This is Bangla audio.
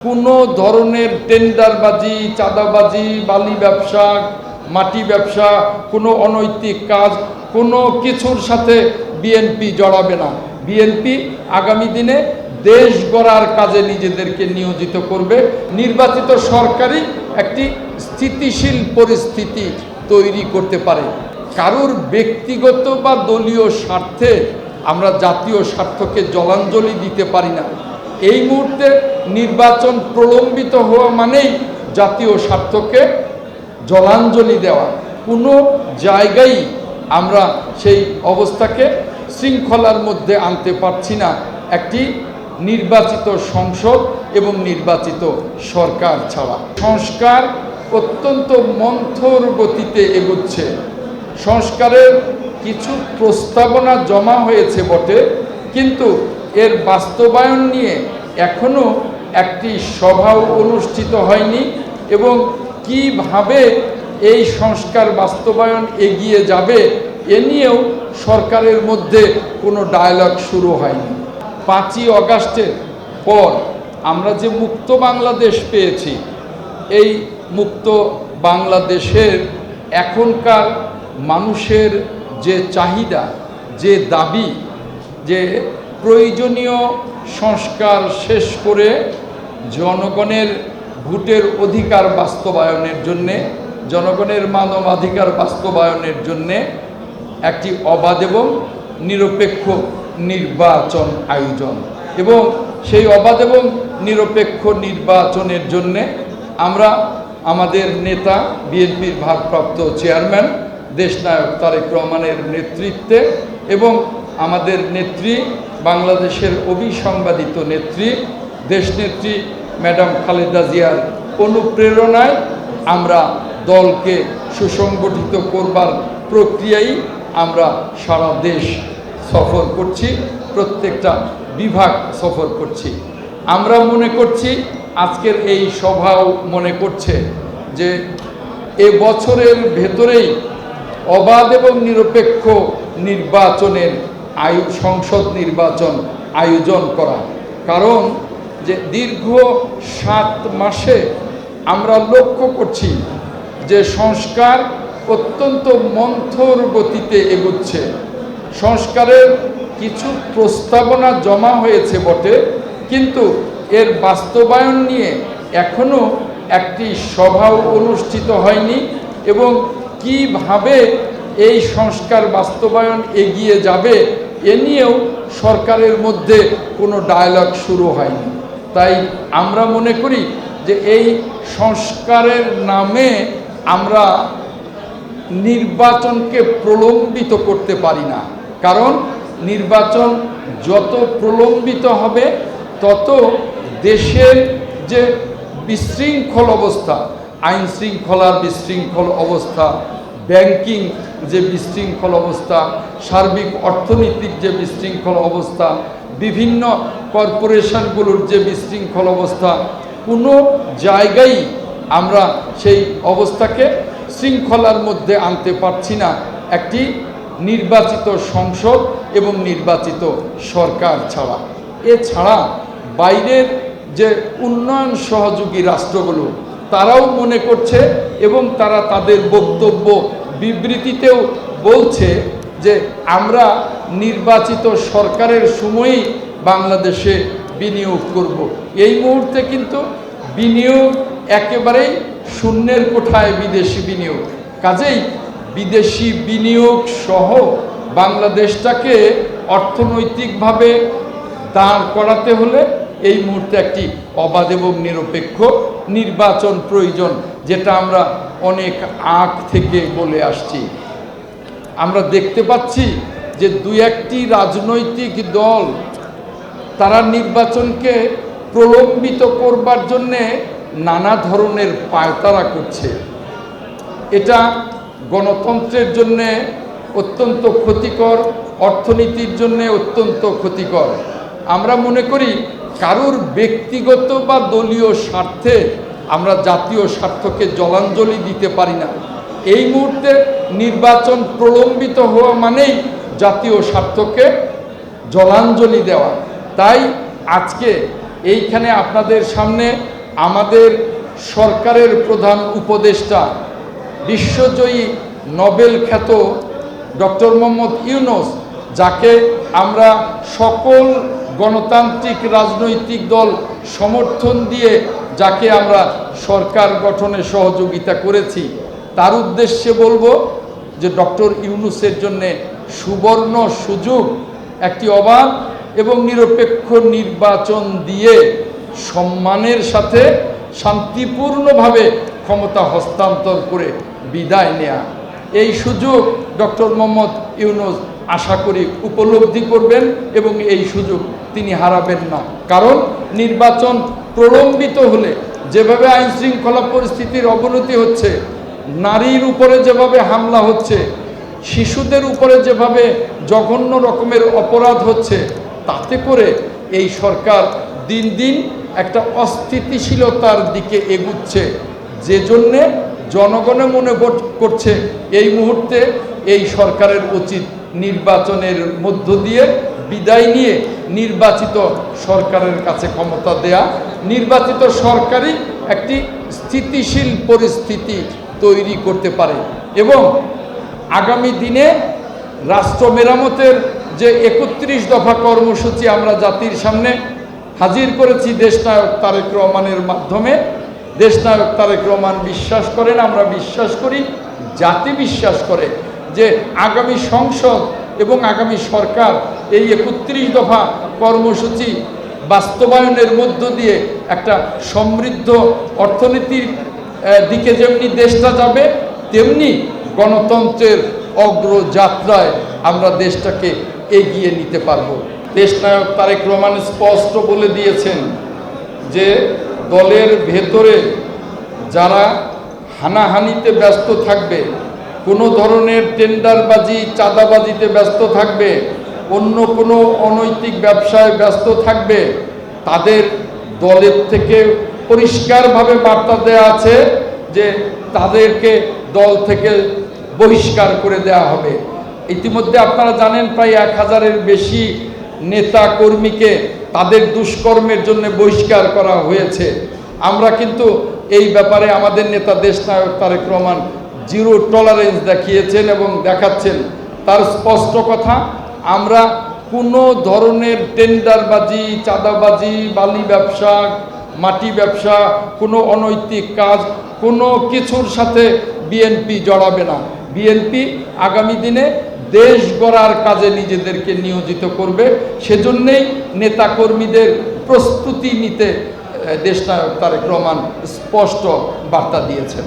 কোনো ধরনের টেন্ডারবাজি, চাঁদাবাজি, বালি ব্যবসা, মাটি ব্যবসা, কোনো অনৈতিক কাজ, কোনো কিছুর সাথে বিএনপি জড়াবে না। বিএনপি আগামী দিনে দেশ গড়ার কাজে নিজেদেরকে নিয়োজিত করবে। নির্বাচিত সরকারই একটি স্থিতিশীল পরিস্থিতি তৈরি করতে পারে। কারোর ব্যক্তিগত বা দলীয় স্বার্থে আমরা জাতীয় স্বার্থকে জলাঞ্জলি দিতে পারি না। এই মুহূর্তে নির্বাচন প্রলম্বিত হওয়া মানেই জাতীয় স্বার্থকে জলাঞ্জলি দেওয়া। কোনো জায়গায় আমরা সেই অবস্থাকে শৃঙ্খলার মধ্যে আনতে পারছি না একটি নির্বাচিত সংসদ এবং নির্বাচিত সরকার ছাড়া। সংস্কার অত্যন্ত মন্থর গতিতে এগুচ্ছে। সংস্কারের কিছু প্রস্তাবনা জমা হয়েছে বটে, কিন্তু এর বাস্তবায়ন নিয়ে এখনো একটি সভাও অনুষ্ঠিত হয়নি এবং কিভাবে এই সংস্কার বাস্তবায়ন এগিয়ে যাবে এ নিয়েও সরকারের মধ্যে কোনো ডায়ালগ শুরু হয়নি। 5ই অগাস্টের পর আমরা যে মুক্ত বাংলাদেশ পেয়েছি, এই মুক্ত বাংলাদেশের এখনকার মানুষের যে চাহিদা, যে দাবি, যে প্রয়োজনীয় সংস্কার শেষ করে জনগণের ভোটের অধিকার বাস্তবায়নের জন্যে, জনগণের মানবাধিকার বাস্তবায়নের জন্যে একটি অবাধ এবং নিরপেক্ষ নির্বাচন আয়োজন। এবং সেই অবাধ এবং নিরপেক্ষ নির্বাচনের জন্যে আমরা আমাদের নেতা বিএনপির ভারপ্রাপ্ত চেয়ারম্যান দেশনায়ক তারেক রহমানের নেতৃত্বে এবং আমাদের নেত্রী, বাংলাদেশের অবিসংবাদিত নেত্রী, দেশনেত্রী ম্যাডাম খালেদা জিয়ার অনুপ্রেরণায় আমরা দলকে সুসংগঠিত করবার প্রক্রিয়ায় আমরা সারা দেশ সফর করছি, প্রত্যেকটা বিভাগ সফর করছি। আমরা মনে করছি, আজকের এই সভাও মনে করছে যে এ বছরের ভেতরেই অবাধ এবং নিরপেক্ষ নির্বাচনের সংসদ নির্বাচন আয়োজন করা। কারণ যে দীর্ঘ 7 মাসে আমরা লক্ষ্য করছি যে সংস্কার অত্যন্ত মন্থর গতিতে এগুচ্ছে। সংস্কারের কিছু প্রস্তাবনা জমা হয়েছে বটে, কিন্তু এর বাস্তবায়ন নিয়ে এখনো একটি সভাও অনুষ্ঠিত হয়নি এবং কিভাবে এই সংস্কার বাস্তবায়ন এগিয়ে যাবে এ নিয়েও সরকারের মধ্যে কোনো ডায়ালগ শুরু হয়নি। তাই আমরা মনে করি যে এই সংস্কারের নামে আমরা নির্বাচনকে প্রলম্বিত করতে পারি না। কারণ নির্বাচন যত প্রলম্বিত হবে তত দেশের যে বিশৃঙ্খল অবস্থা, আইন শৃঙ্খলার বিশৃঙ্খল অবস্থা, ব্যাংকিং যে বিশৃঙ্খল অবস্থা, সার্বিক অর্থনৈতিক যে বিশৃঙ্খল অবস্থা, বিভিন্ন কর্পোরেশনগুলোর যে বিশৃঙ্খল অবস্থা, কোনো জায়গায় আমরা সেই অবস্থাকে শৃঙ্খলার মধ্যে আনতে পারছি না একটি নির্বাচিত সংসদ এবং নির্বাচিত সরকার ছাড়া। এছাড়া বাইরের যে উন্নয়ন সহযোগী রাষ্ট্রগুলো তারাও মনে করছে এবং তারা তাদের বক্তব্য বিবৃতিতেও বলছে যে আমরা নির্বাচিত সরকারের সময়ই বাংলাদেশে বিনিয়োগ করব। এই মুহূর্তে কিন্তু বিনিয়োগ একেবারেই শূন্যের কোঠায় বিদেশি বিনিয়োগ। কাজেই বিদেশি বিনিয়োগ সহ বাংলাদেশটাকে অর্থনৈতিকভাবে দাঁড় করাতে হলে এই মুহূর্তে একটি অবাধ এবং নিরপেক্ষ নির্বাচন প্রয়োজন, যেটা আমরা অনেক আগ থেকে বলে আসছি। আমরা দেখতে পাচ্ছি যে 2-1টি রাজনৈতিক দল তারা নির্বাচনকে প্রলম্বিত করবার জন্যে নানা ধরনের পায়তারা করছে। এটা গণতন্ত্রের জন্যে অত্যন্ত ক্ষতিকর, অর্থনীতির জন্যে অত্যন্ত ক্ষতিকর। আমরা মনে করি কারোর ব্যক্তিগত বা দলীয় স্বার্থে আমরা জাতীয় স্বার্থকে জলাঞ্জলি দিতে পারি না। এই মুহূর্তে নির্বাচন প্রলম্বিত হওয়া মানেই জাতীয় স্বার্থকে জলাঞ্জলি দেওয়া। তাই আজকে এইখানে আপনাদের সামনে আমাদের সরকারের প্রধান উপদেষ্টা বিশ্বজয়ী নোবেল খ্যাত ডক্টর মোহাম্মদ ইউনূস, যাকে আমরা সকল গণতান্ত্রিক রাজনৈতিক দল সমর্থন দিয়ে যাকে আমরা সরকার গঠনে সহযোগিতা করেছি, তার উদ্দেশ্যে বলবো যে ডক্টর ইউনূসের জন্যে সুবর্ণ সুযোগ একটি অবাধ এবং নিরপেক্ষ নির্বাচন দিয়ে সম্মানের সাথে শান্তিপূর্ণভাবে ক্ষমতা হস্তান্তর করে বিদায় নেয়া। এই সুযোগ ডক্টর মোহাম্মদ ইউনূস আশা করি উপলব্ধি করবেন এবং এই সুযোগ তিনি হারাবেন না। কারণ নির্বাচন প্রলম্বিত হলে যেভাবে আইনশৃঙ্খলা পরিস্থিতির অবনতি হচ্ছে, নারীর উপরে যেভাবে হামলা হচ্ছে, শিশুদের উপরে যেভাবে জঘন্য রকমের অপরাধ হচ্ছে, তাতে করে এই সরকার দিন দিন একটা অস্থিতিশীলতার দিকে এগুচ্ছে, যে জন্যে জনগণে মনে করছে এই মুহূর্তে এই সরকারের উচিত নির্বাচনের মধ্য দিয়ে বিদায় নিয়ে নির্বাচিত সরকারের কাছে ক্ষমতা দেয়া, নির্বাচিত সরকারই একটি স্থিতিশীল পরিস্থিতি তৈরি করতে পারে এবং আগামী দিনে রাষ্ট্র মেরামতের যে ৩১ দফা কর্মসূচি আমরা জাতির সামনে হাজির করেছি দেশনায়ক তারেক রহমানের মাধ্যমে, দেশনায়ক তারেক রহমান বিশ্বাস করেন, আমরা বিশ্বাস করি, জাতি বিশ্বাস করে যে আগামী সংসদ এবং আগামী সরকার এই ৩১ দফা কর্মসূচি বাস্তবায়নের মধ্য দিয়ে একটা সমৃদ্ধ অর্থনীতির দিকে যেমনি দেশটা যাবে, তেমনি গণতন্ত্রের অগ্রযাত্রায় আমরা দেশটাকে এগিয়ে নিতে পারবো। দেশনায়ক তারেক রহমান স্পষ্ট বলে দিয়েছেন যে দলের ভেতরে যারা হানাহানিতে ব্যস্ত থাকবে, কোনো ধরনের টেন্ডারবাজি চাঁদাবাজিতে ব্যস্ত থাকবে, অন্য কোনো অনৈতিক ব্যবসায় ব্যস্ত থাকবে, তাদের দলের থেকে পরিষ্কারভাবে বার্তা দেওয়া আছে যে তাদেরকে দল থেকে বহিষ্কার করে দেওয়া হবে। ইতিমধ্যে আপনারা জানেন প্রায় ১,০০০-এর বেশি নেতা কর্মীকে তাদের দুষ্কর্মের জন্য বহিষ্কার করা হয়েছে। আমরা কিন্তু এই ব্যাপারে আমাদের নেতা দেশনায়ক তারেক রহমান জিরো টলারেন্স দেখিয়েছেন এবং দেখাচ্ছেন। তার স্পষ্ট কথা, আমরা কোনো ধরনের টেন্ডারবাজি, চাঁদাবাজি, বালি ব্যবসা, মাটি ব্যবসা, কোনো অনৈতিক কাজ, কোনো কিছুর সাথে বিএনপি জড়াবে না। বিএনপি আগামী দিনে দেশ গড়ার কাজে নিজেদেরকে নিয়োজিত করবে, সেজন্যেই নেতাকর্মীদের প্রস্তুতি নিতে দেশনায়ক তারেক রহমান স্পষ্ট বার্তা দিয়েছেন।